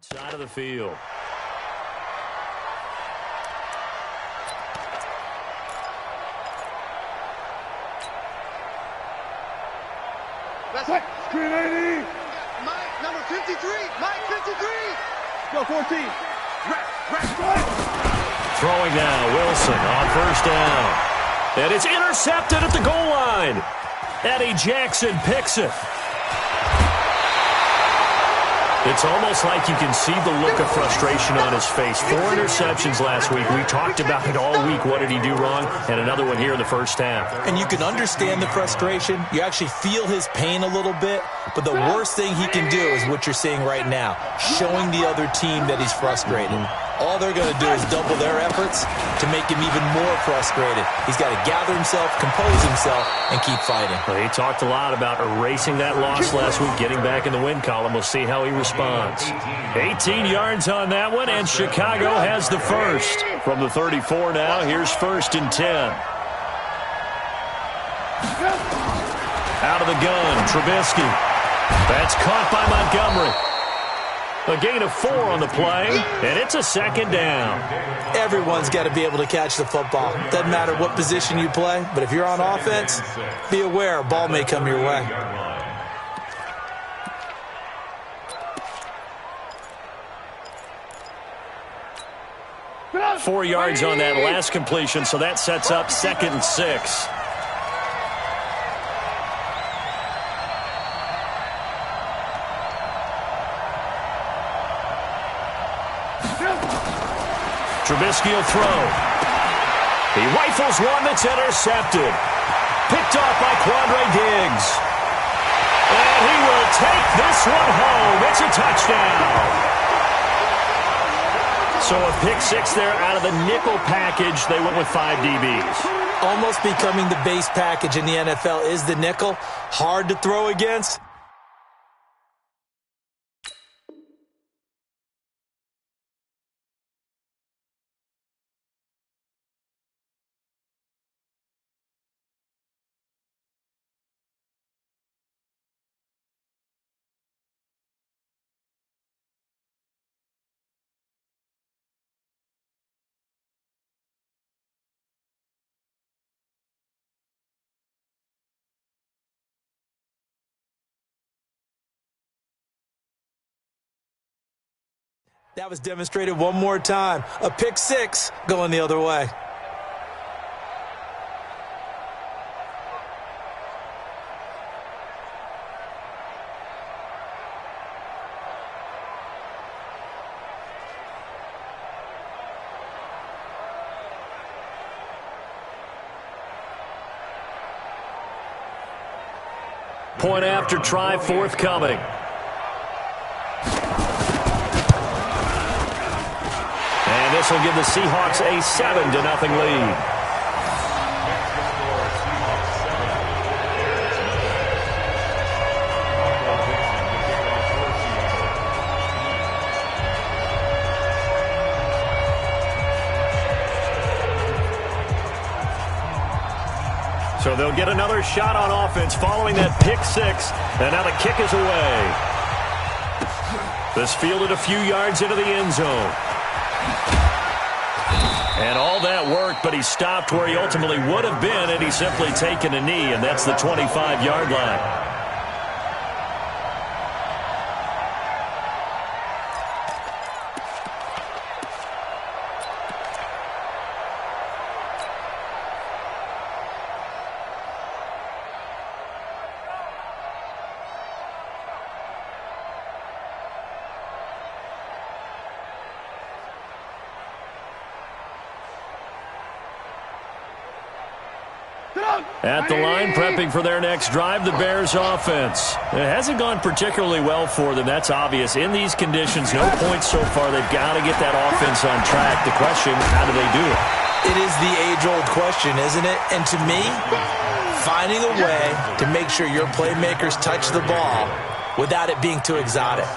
Side of the field. Set. Screen 80. Mike, number 53. Mike, 53. Go 14. Throwing now, Wilson on first down. And it's intercepted at the goal line. Eddie Jackson picks it. It's almost like you can see the look of frustration on his face. 4 interceptions last week. We talked about it all week. What did he do wrong? And another one here in the first half. And you can understand the frustration. You actually feel his pain a little bit. But the worst thing he can do is what you're seeing right now, showing the other team that he's frustrated. All they're going to do is double their efforts to make him even more frustrated. He's got to gather himself, compose himself, and keep fighting. Well, he talked a lot about erasing that loss last week, getting back in the win column. We'll see how he responds. 18 yards on that one, and Chicago has the first. From the 34 now, here's 1st and 10. Out of the gun, Trubisky. That's caught by Montgomery. A gain of 4 on the play, and it's a 2nd down. Everyone's got to be able to catch the football. Doesn't matter what position you play, but if you're on offense, be aware a ball may come your way. Four yards on that last completion, so that sets up 2nd and 6. Trubisky will throw. He rifles one that's intercepted. Picked off by Quandre Diggs. And he will take this one home. It's a touchdown. So a pick 6 there out of the nickel package. They went with 5 DBs. Almost becoming the base package in the NFL is the nickel. Hard to throw against. That was demonstrated one more time. A pick 6 going the other way. Point after try forthcoming. And this will give the Seahawks a 7-0 lead. So they'll get another shot on offense following that pick 6. And now the kick is away. This fielded a few yards into the end zone. And all that worked, but he stopped where he ultimately would have been had he simply taken a knee, and that's the 25-yard line. At the line, prepping for their next drive, the Bears offense. It hasn't gone particularly well for them. That's obvious. In these conditions, no points so far. They've got to get that offense on track. The question, how do they do it? It is the age-old question, isn't it? And to me, finding a way to make sure your playmakers touch the ball without it being too exotic.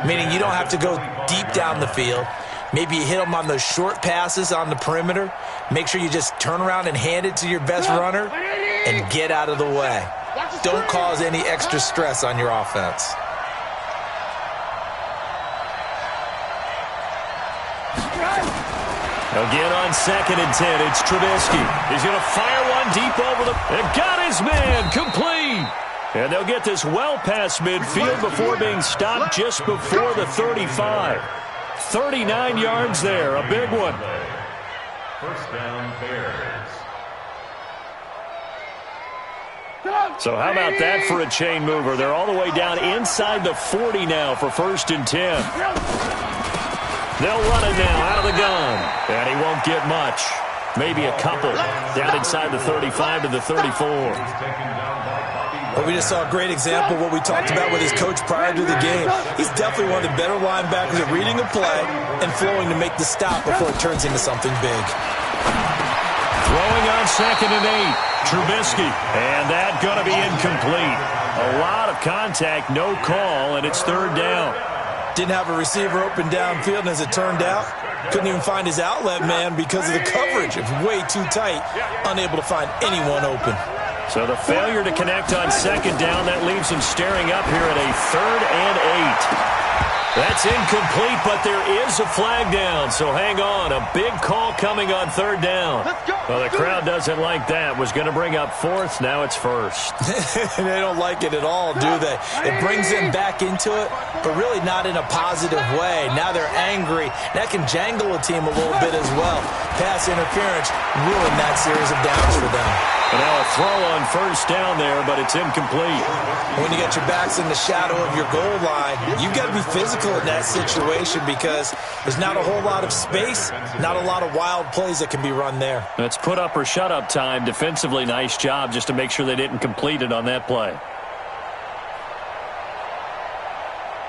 Meaning you don't have to go deep down the field. Maybe you hit them on those short passes on the perimeter. Make sure you just turn around and hand it to your best runner and get out of the way. Don't cause any extra stress on your offense. Again on 2nd and 10, it's Trubisky. He's going to fire one deep over the... And got his man, complete. And they'll get this well past midfield before being stopped just before the 35. 39 yards there, a big one. First down, Bears. So how about that for a chain mover? They're all the way down inside the 40 now for 1st and 10. They'll run it now out of the gun. And he won't get much. Maybe a couple down inside the 35 to the 34. Well, we just saw a great example of what we talked about with his coach prior to the game. He's definitely one of the better linebackers at reading a play and flowing to make the stop before it turns into something big. Throwing on 2nd and 8. Trubisky. And that going to be incomplete. A lot of contact, no call, and it's 3rd down. Didn't have a receiver open downfield, and as it turned out, couldn't even find his outlet man because of the coverage. It was way too tight, unable to find anyone open. So the failure to connect on 2nd down, that leaves him staring up here at a 3rd and 8. That's incomplete, but there is a flag down, so hang on. A big call coming on 3rd down. Well, the crowd doesn't like that. Was going to bring up 4th, now it's 1st. They don't like it at all, do they? It brings them back into it, but really not in a positive way. Now they're angry. That can jangle a team a little bit as well. Pass interference ruined that series of downs for them. And now a throw on 1st down there, but it's incomplete. When you get your backs in the shadow of your goal line, you've got to be physical in that situation because there's not a whole lot of space, not a lot of wild plays that can be run there. It's put up or shut up time. Defensively, nice job just to make sure they didn't complete it on that play.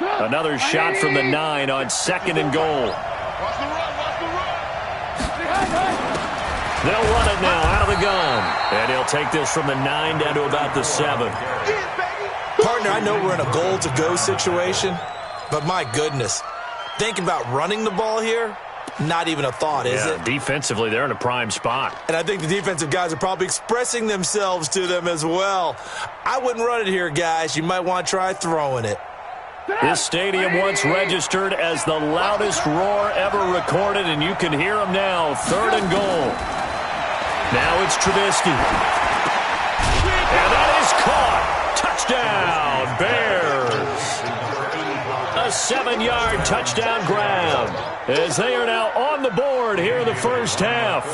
Another shot from the 9 on 2nd and goal. They'll run it now out of the gun. And he'll take this from the 9 down to about the 7. Partner, I know we're in a goal-to-go situation, but my goodness, thinking about running the ball here, not even a thought, is it? Defensively, they're in a prime spot. And I think the defensive guys are probably expressing themselves to them as well. I wouldn't run it here, guys. You might want to try throwing it. This stadium once registered as the loudest roar ever recorded, and you can hear them now. 3rd and goal. Now it's Trubisky. And that is caught. Touchdown, Bears. A 7-yard touchdown grab as they are now on the board here in the 1st half.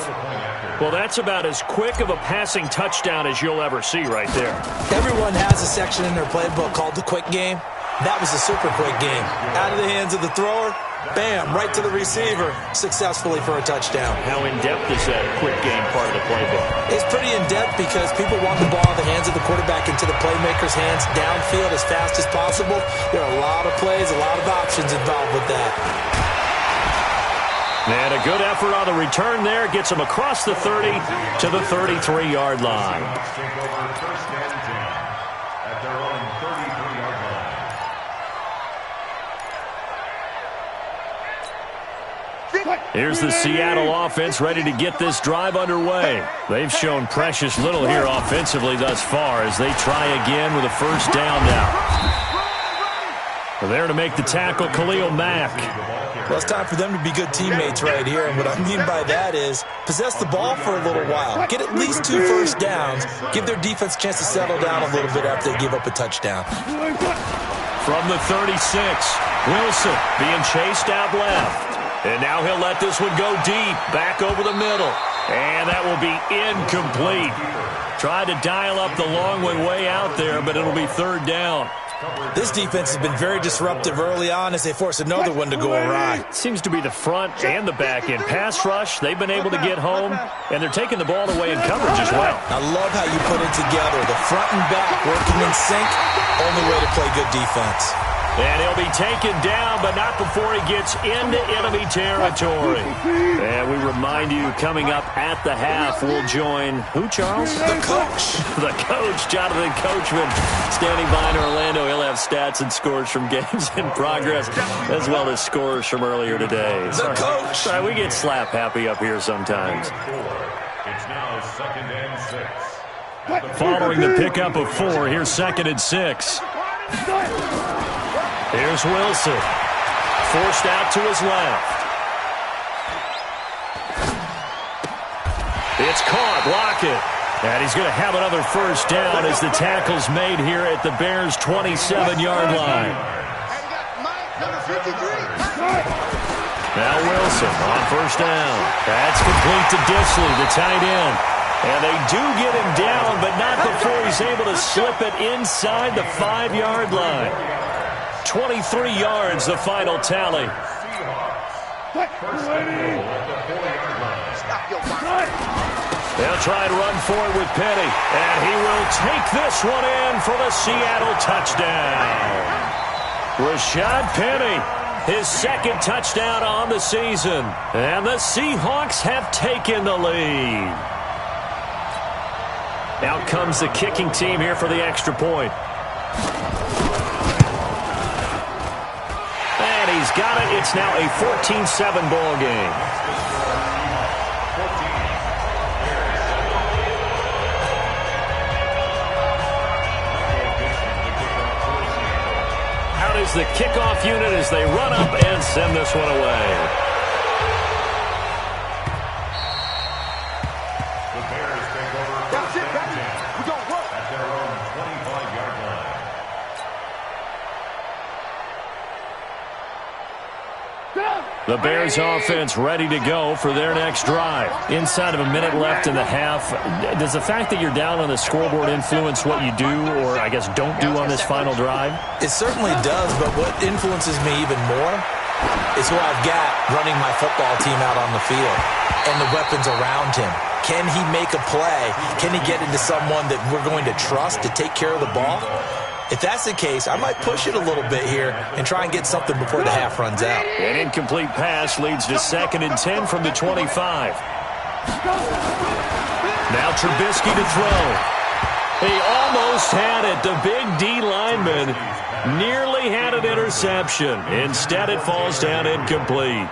Well, that's about as quick of a passing touchdown as you'll ever see right there. Everyone has a section in their playbook called the quick game. That was a super quick game. Out of the hands of the thrower, bam, right to the receiver, successfully for a touchdown. How in-depth is that quick game part of the playbook? It's pretty in-depth because people want the ball in the hands of the quarterback into the playmaker's hands downfield as fast as possible. There are a lot of plays, a lot of options involved with that. And a good effort on the return there. Gets him across the 30 to the 33-yard line. Here's the Seattle offense ready to get this drive underway. They've shown precious little here offensively thus far as they try again with a 1st down now. There to make the tackle, Khalil Mack. Well, it's time for them to be good teammates right here, and what I mean by that is possess the ball for a little while, get at least 2 first downs, give their defense a chance to settle down a little bit after they give up a touchdown. From the 36, Wilson being chased out left. And now he'll let this one go deep, back over the middle. And that will be incomplete. Tried to dial up the long one way out there, but it'll be 3rd down. This defense has been very disruptive early on as they force another one to go awry. Seems to be the front and the back end. Pass rush, they've been able to get home, and they're taking the ball away in coverage as well. I love how you put it together. The front and back working in sync, only way to play good defense. And he'll be taken down, but not before he gets into enemy territory. And we remind you, coming up at the half, we'll join who, Charles? The coach. The coach, Jonathan Coachman, standing by in Orlando. He'll have stats and scores from games in progress, as well as scores from earlier today. The coach. Sorry, we get slap happy up here sometimes. It's now 2nd and 6. Following the pickup of 4, here's 2nd and 6. Here's Wilson. Forced out to his left. It's caught. Lockett. And he's going to have another first down as the tackle's made here at the Bears' 27-yard line. And we got Mike, number 53. Now Wilson on first down. That's complete to Disley, the tight end. And they do get him down, but not before he's able to slip it inside the 5-yard line. 23 yards, the final tally. They'll try and run for it with Penny. And he will take this one in for the Seattle touchdown. Rashad Penny, his second touchdown on the season. And the Seahawks have taken the lead. Out comes the kicking team here for the extra point. And he's got it. It's now a 14-7 ball game. Out is the kickoff unit as they run up and send this one away. The Bears offense ready to go for their next drive. Inside of a minute left in the half, does the fact that you're down on the scoreboard influence what you do or, I guess, don't do on this final drive? It certainly does, but what influences me even more is who I've got running my football team out on the field and the weapons around him. Can he make a play? Can he get into someone that we're going to trust to take care of the ball? If that's the case, I might push it a little bit here and try and get something before the half runs out. An incomplete pass leads to 2nd and 10 from the 25. Now Trubisky to throw. He almost had it. The big D lineman nearly had an interception. Instead, it falls down incomplete.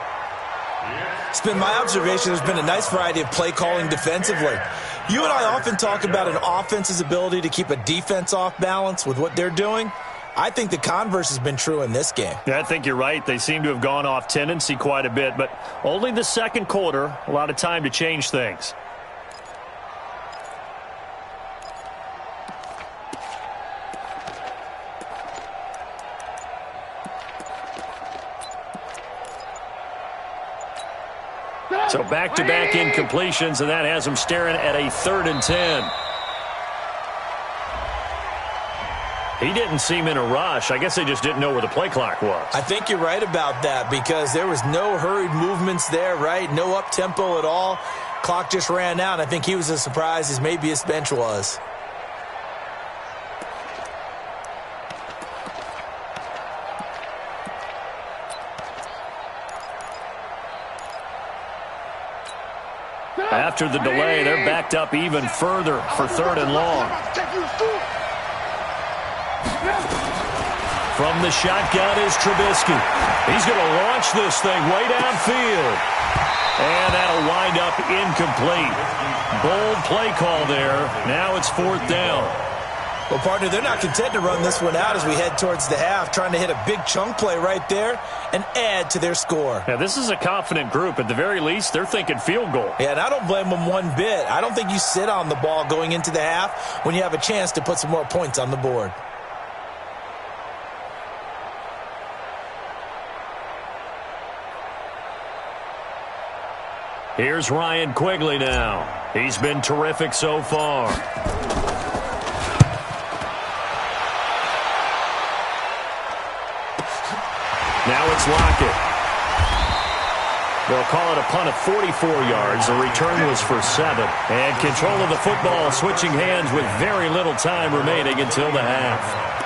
It's been my observation there's been a nice variety of play calling defensively. You and I often talk about an offense's ability to keep a defense off balance with what they're doing. I think the converse has been true in this game. Yeah, I think you're right. They seem to have gone off tendency quite a bit, but only the second quarter, a lot of time to change things. So back-to-back incompletions, and that has them staring at a 3rd and 10. He didn't seem in a rush. I guess they just didn't know where the play clock was. I think you're right about that because there was no hurried movements there, right? No up-tempo at all. Clock just ran out. I think he was as surprised as maybe his bench was. After the delay, they're backed up even further for 3rd and long. From the shotgun is Trubisky. He's going to launch this thing way downfield. And that'll wind up incomplete. Bold play call there. Now it's 4th down. Well, partner, they're not content to run this one out as we head towards the half, trying to hit a big chunk play right there and add to their score. Yeah, this is a confident group. At the very least, they're thinking field goal. Yeah, and I don't blame them one bit. I don't think you sit on the ball going into the half when you have a chance to put some more points on the board. Here's Ryan Quigley now. He's been terrific so far. Now it's Lockett. They'll call it a punt of 44 yards. The return was for 7. And control of the football switching hands with very little time remaining until the half.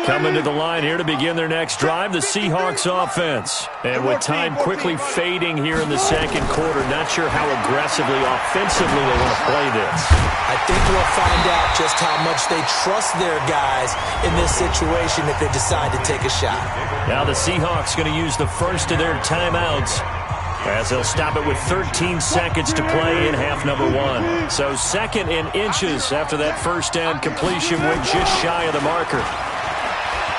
Coming to the line here to begin their next drive, the Seahawks offense. And with time quickly fading here in the second quarter, not sure how aggressively, offensively they want to play this. I think we'll find out just how much they trust their guys in this situation if they decide to take a shot. Now the Seahawks going to use the first of their timeouts as they'll stop it with 13 seconds to play in half number 1. So 2nd and inches after that first down completion went just shy of the marker.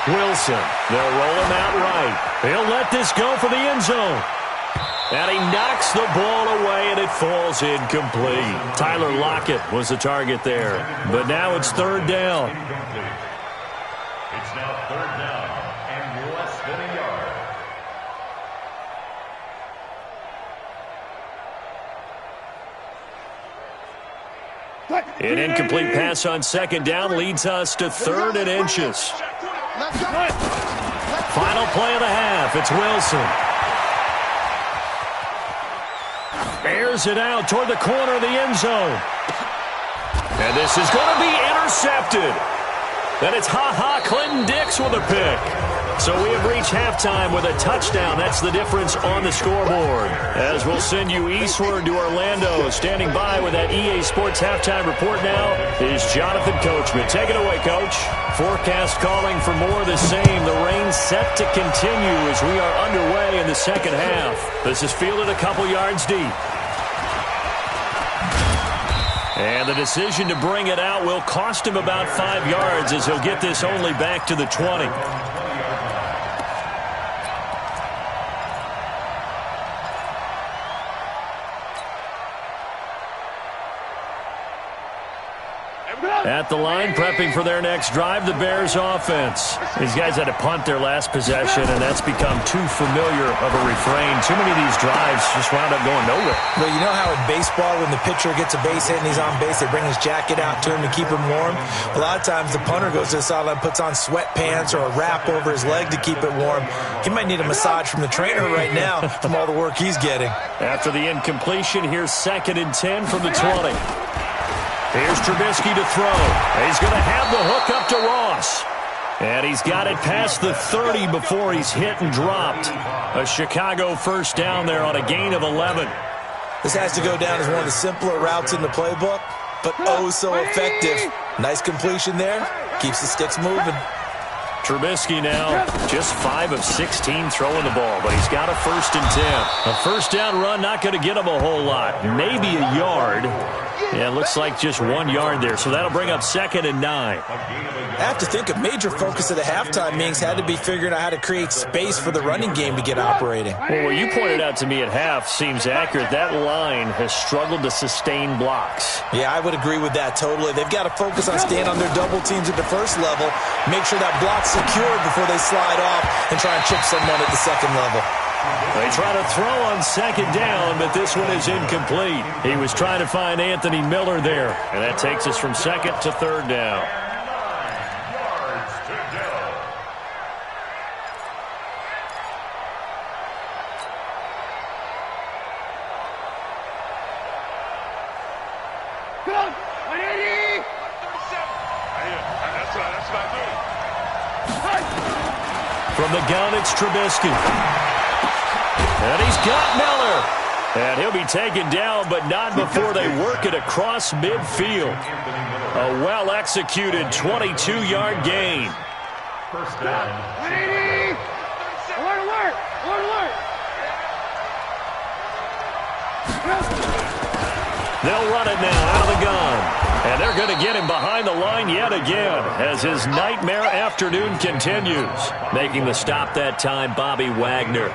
Wilson, they'll roll him out right. He'll let this go for the end zone. And he knocks the ball away, and it falls incomplete. Tyler Lockett was the target there. But now it's third down. It's now third down and less than a yard. An incomplete pass on second down leads us to third and inches. Final play of the half. It's Wilson. Airs it out toward the corner of the end zone. And this is going to be intercepted. And it's Clinton Dix with a pick. So we have reached halftime with a touchdown. That's the difference on the scoreboard. As we'll send you eastward to Orlando. Standing by with that EA Sports halftime report now is Jonathan Coachman. Take it away, Coach. Forecast calling for more of the same. The rain set to continue as we are underway in the second half. This is fielded a couple yards deep. And the decision to bring it out will cost him about 5 yards as he'll get this only back to the 20. At the line, prepping for their next drive, the Bears offense. These guys had to punt their last possession, and that's become too familiar of a refrain. Too many of these drives just wound up going nowhere. Well, you know how in baseball, when the pitcher gets a base hit and he's on base, they bring his jacket out to him to keep him warm? A lot of times the punter goes to the sideline, puts on sweatpants or a wrap over his leg to keep it warm. He might need a massage from the trainer right now from all the work he's getting. After the incompletion, here's 2nd and 10 from the 20. Here's Trubisky to throw. He's going to have the hook up to Ross. And he's got it past the 30 before he's hit and dropped. A Chicago first down there on a gain of 11. This has to go down as one of the simpler routes in the playbook, but oh so effective. Nice completion there. Keeps the sticks moving. Trubisky now just 5 of 16 throwing the ball, but he's got a 1st and 10. A first down run, not going to get him a whole lot. Maybe a yard. Yeah, it looks like just 1 yard there, so that'll bring up 2nd and 9. I have to think a major focus of the halftime meetings had to be figuring out how to create space for the running game to get operating. Well, what you pointed out to me at half seems accurate. That line has struggled to sustain blocks. Yeah, I would agree with that totally. They've got to focus on staying on their double teams at the first level, make sure that block's secured before they slide off and try and chip someone at the second level. They try to throw on 2nd down, but this one is incomplete. He was trying to find Anthony Miller there, and that takes us from 2nd to 3rd down. 9 yards to go. Come on, 180. That's what I do. From the gun, it's Trubisky. And he's got Miller. And he'll be taken down, but not before they work it across midfield. A well-executed 22-yard gain. First down. 180. Alert. They'll run it now out of the gun. And they're going to get him behind the line yet again as his nightmare afternoon continues. Making the stop that time, Bobby Wagner.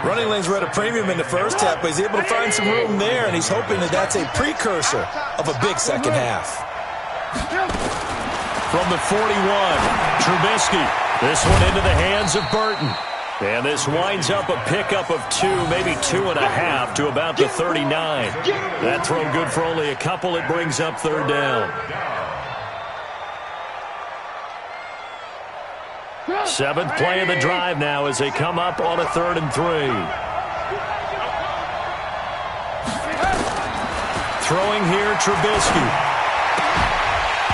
Running lanes were at a premium in the first half, but he's able to find some room there, and he's hoping that that's a precursor of a big second half. From the 41, Trubisky. This one into the hands of Burton. And this winds up a pickup of 2, maybe 2.5 to about the 39. That throw good for only a couple. It brings up 3rd down. 7th play of the drive now as they come up on a 3rd and 3. Throwing here, Trubisky.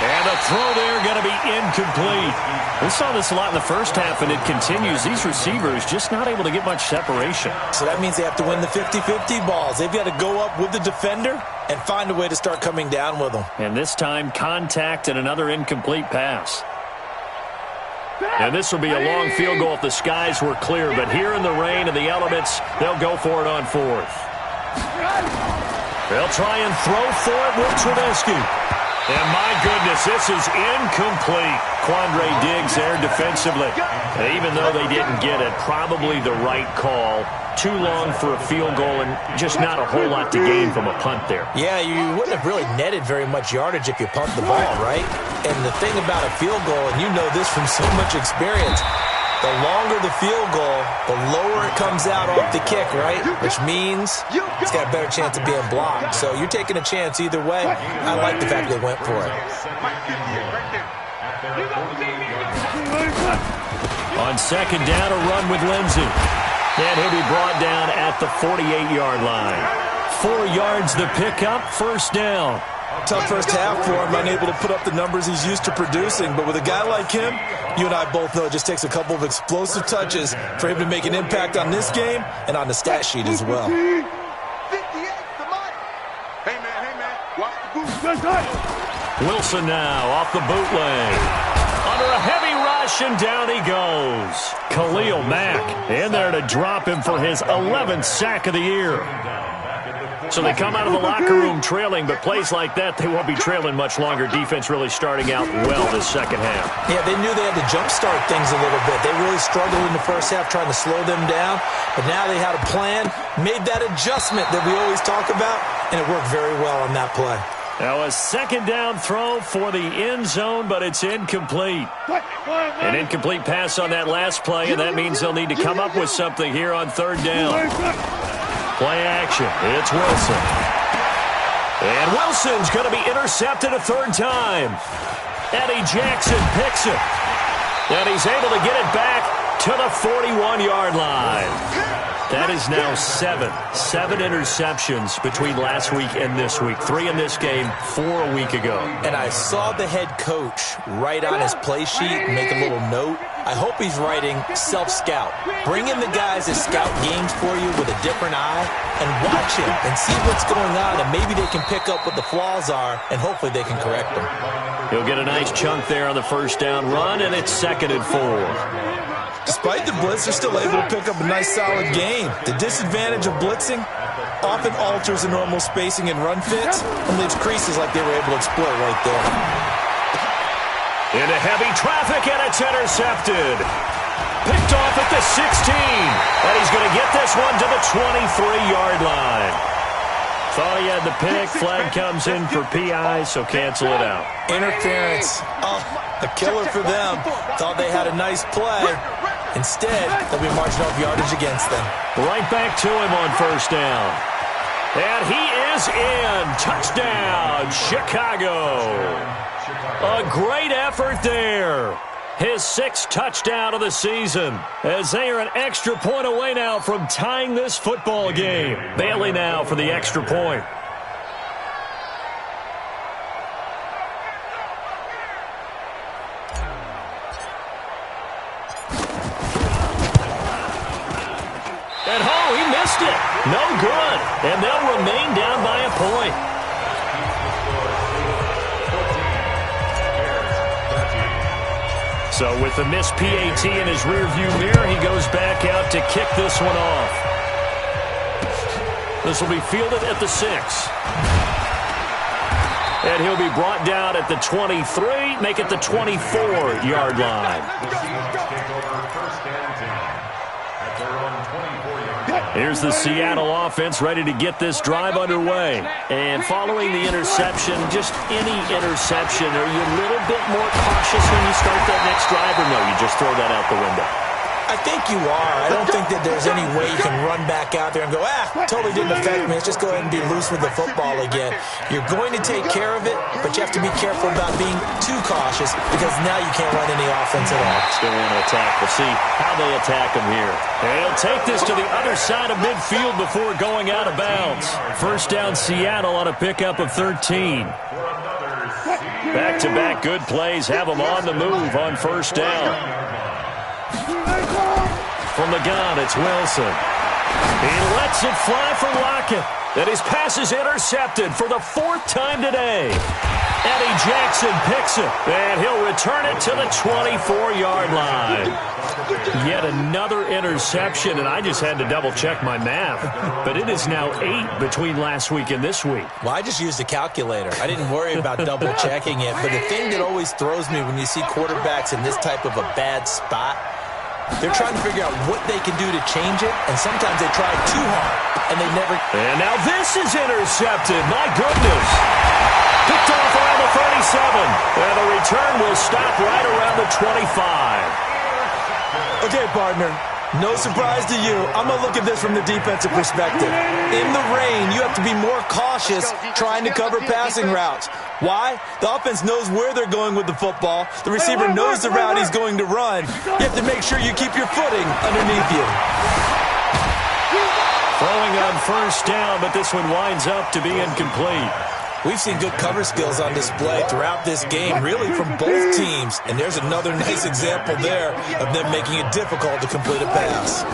And a throw there going to be incomplete. We saw this a lot in the first half, and it continues. These receivers just not able to get much separation. So that means they have to win the 50-50 balls. They've got to go up with the defender and find a way to start coming down with them. And this time, contact and another incomplete pass. And this will be a long field goal if the skies were clear. But here in the rain and the elements, they'll go for it on 4th. They'll try and throw for it with Trubisky. And my goodness, this is incomplete. Quandre Diggs there defensively. And even though they didn't get it, probably the right call. Too long for a field goal and just not a whole lot to gain from a punt there. Yeah, you wouldn't have really netted very much yardage if you pumped the ball, right? And the thing about a field goal, and you know this from so much experience, the longer the field goal, the lower it comes out off the kick, right? Which means it's got a better chance of being blocked. So you're taking a chance either way. I like the fact they went for it. On second down, a run with Lindsey. And he'll be brought down at the 48-yard line. 4 yards the pickup, first down. Tough first half for him, unable to put up the numbers he's used to producing. But with a guy like him, you and I both know it just takes a couple of explosive touches for him to make an impact on this game and on the stat sheet as well. Hey, man, watch the boot. Wilson now off the bootleg. Under a heavy rush, and down he goes. Khalil Mack in there to drop him for his 11th sack of the year. So they come out of the locker room trailing, but plays like that, they won't be trailing much longer. Defense really starting out well this second half. Yeah, they knew they had to jumpstart things a little bit. They really struggled in the first half trying to slow them down, but now they had a plan, made that adjustment that we always talk about, and it worked very well on that play. Now a second down throw for the end zone, but it's incomplete. An incomplete pass on that last play, and that means they'll need to come up with something here on third down. Play action. It's Wilson. And Wilson's going to be intercepted a third time. Eddie Jackson picks it. And he's able to get it back to the 41-yard line. That is now 7 interceptions between last week and this week. 3 in this game, 4 a week ago. And I saw the head coach write on his play sheet, make a little note. I hope he's writing self-scout. Bring in the guys that scout games for you with a different eye and watch him and see what's going on, and maybe they can pick up what the flaws are, and hopefully they can correct them. He'll get a nice chunk there on the first down run, and it's 2nd and 4. Despite the blitz, they're still able to pick up a nice, solid gain. The disadvantage of blitzing often alters the normal spacing and run fits and leaves creases like they were able to exploit right there. Into heavy traffic, and it's intercepted. Picked off at the 16. And he's going to get this one to the 23-yard line. Thought he had the pick. Flag comes in for PI, so cancel it out. Interference. Oh, a killer for them. Thought they had a nice play. Instead, they'll be marching off yardage against them. Right back to him on first down. And he is in. Touchdown, Chicago. A great effort there. His 6th touchdown of the season, as they are an extra point away now from tying this football game. Bailey now for the extra point. And he missed it. No good. And they'll remain down by a point. So with the missed PAT in his rearview mirror, he goes back out to kick this one off. This will be fielded at the 6. And he'll be brought down at the 23, make it the 24-yard line. Here's the Seattle offense ready to get this drive underway. And following the interception, just any interception, are you a little bit more cautious when you start that next drive, or no, you just throw that out the window? I think you are. I don't think that there's any way you can run back out there and go, totally didn't affect me. Let's just go ahead and be loose with the football again. You're going to take care of it, but you have to be careful about being too cautious because now you can't run any offense at all. Still want to attack. We'll see how they attack him here. And he'll take this to the other side of midfield before going out of bounds. First down, Seattle on a pickup of 13. Back-to-back good plays have them on the move on first down. From the gun, it's Wilson. He lets it fly for Lockett. And his pass is intercepted for the 4th time today. Eddie Jackson picks it, and he'll return it to the 24-yard line. Yet another interception, and I just had to double-check my math. But it is now 8 between last week and this week. Well, I just used a calculator. I didn't worry about double-checking it. But the thing that always throws me when you see quarterbacks in this type of a bad spot, they're trying to figure out what they can do to change it, and sometimes they try too hard, and they never... And now this is intercepted. My goodness. Picked off around the 37. And the return will stop right around the 25. Okay, partner, no surprise to you. I'm going to look at this from the defensive perspective. In the rain, you have to be more cautious trying to cover passing routes. Why? The offense knows where they're going with the football. The receiver knows the route he's going to run. You have to make sure you keep your footing underneath you. Throwing on first down, but this one winds up to be incomplete. We've seen good cover skills on display throughout this game, really from both teams. And there's another nice example there of them making it difficult to complete a pass.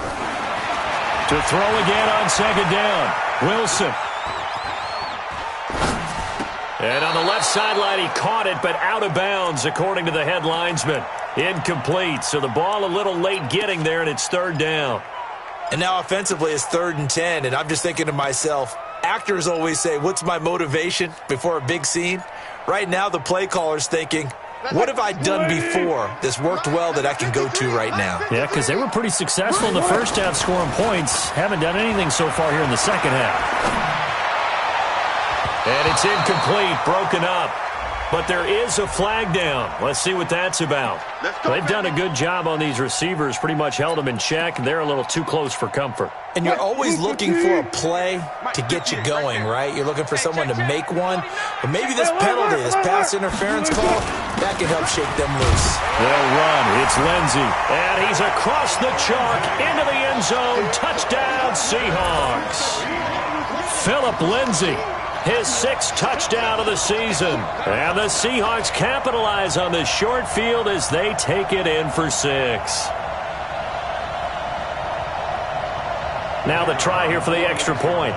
To throw again on second down, Wilson. And on the left sideline, he caught it, but out of bounds, according to the head linesman. Incomplete, so the ball a little late getting there, and it's third down. And now offensively, it's 3rd and 10, and I'm just thinking to myself, actors always say, what's my motivation before a big scene? Right now, the play caller's thinking, what have I done before that's worked well that I can go to right now? Yeah, because they were pretty successful in the first half scoring points. Haven't done anything so far here in the second half. And it's incomplete, broken up. But there is a flag down. Let's see what that's about. They've done a good job on these receivers, pretty much held them in check. They're a little too close for comfort. And you're always looking for a play to get you going, right? You're looking for someone to make one. But maybe this penalty, this pass interference call, that can help shake them loose. They'll run. It's Lindsey. And he's across the chalk into the end zone. Touchdown, Seahawks. Phillip Lindsay. His 6th touchdown of the season. And the Seahawks capitalize on this short field as they take it in for 6. Now the try here for the extra point.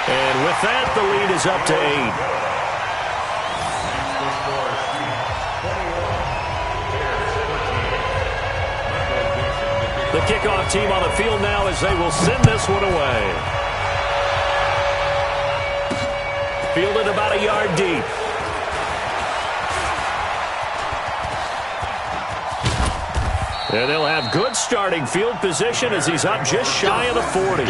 And with that, the lead is up to 8. The kickoff team on the field now as they will send this one away. Fielded about a yard deep. And they'll have good starting field position as he's up just shy of the 40.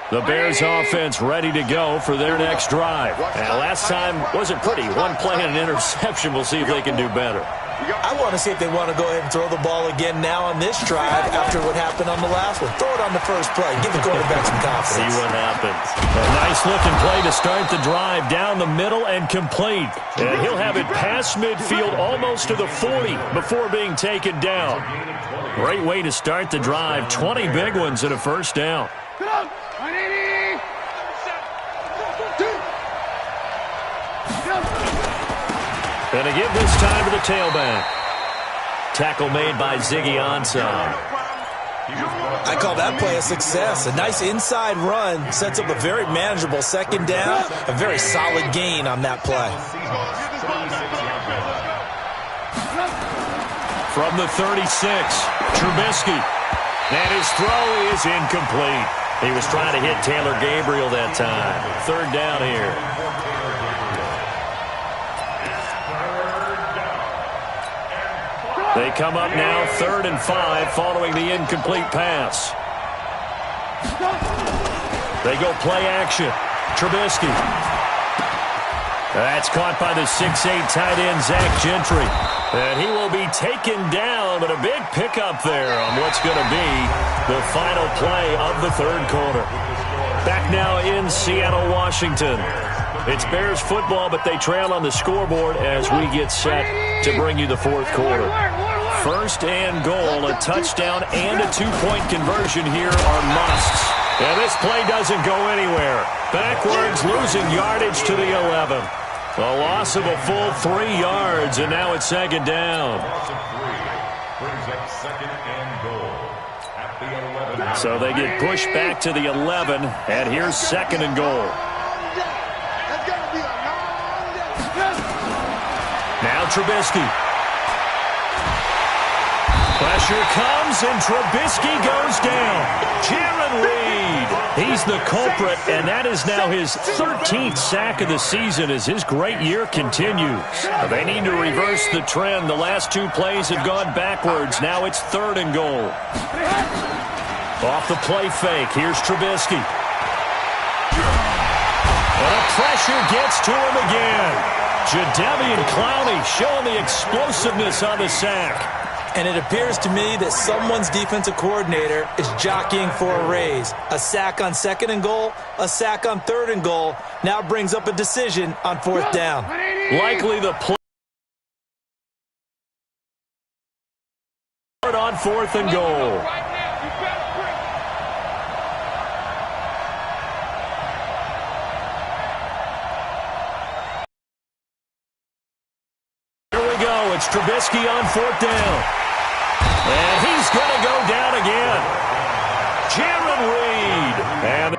The Bears offense ready to go for their next drive. And last time wasn't pretty. One play and an interception. We'll see if they can do better. I want to see if they want to go ahead and throw the ball again now on this drive after what happened on the last one. Throw it on the first play. Give the quarterback some confidence. See what happens. A nice looking play to start the drive down the middle and complete. And he'll have it past midfield almost to the 40 before being taken down. Great way to start the drive. 20 big ones and a first down. And a give this time to the tailback. Tackle made by Ziggy Ansah. I call that play a success. A nice inside run sets up a very manageable second down. A very solid gain on that play. From the 36, Trubisky. And his throw is incomplete. He was trying to hit Taylor Gabriel that time. Third down here. They come up now 3rd and 5 following the incomplete pass. They go play action. Trubisky. That's caught by the 6'8 tight end Zach Gentry. And he will be taken down, but a big pickup there on what's going to be the final play of the 3rd quarter. Back now in Seattle, Washington. It's Bears football, but they trail on the scoreboard as we get set to bring you the 4th quarter. 1st and goal, a touchdown and a 2-point conversion here are musts And this play doesn't go anywhere. Backwards, losing yardage to the 11. A loss of a full 3 yards, and now it's second down. Loss of 3 brings up second and goal at the 11. So they get pushed back to the 11, and here's second and goal. Now Trubisky. Pressure comes, and Trubisky goes down. Jarran Reed, he's the culprit, and that is now his 13th sack of the season as his great year continues. They need to reverse the trend. The last 2 plays have gone backwards. Now it's third and goal. Off the play fake, here's Trubisky. And a pressure gets to him again. Jadeveon Clowney showing the explosiveness on the sack. And it appears to me that someone's defensive coordinator is jockeying for a raise. A sack on second and goal, a sack on third and goal, now brings up a decision on fourth down. Likely the play on fourth and goal. Here we go. It's Trubisky on fourth down. And he's going to go down again. Jarran Reed. And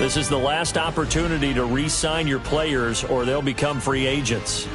This is the last opportunity to re-sign your players or they'll become free agents.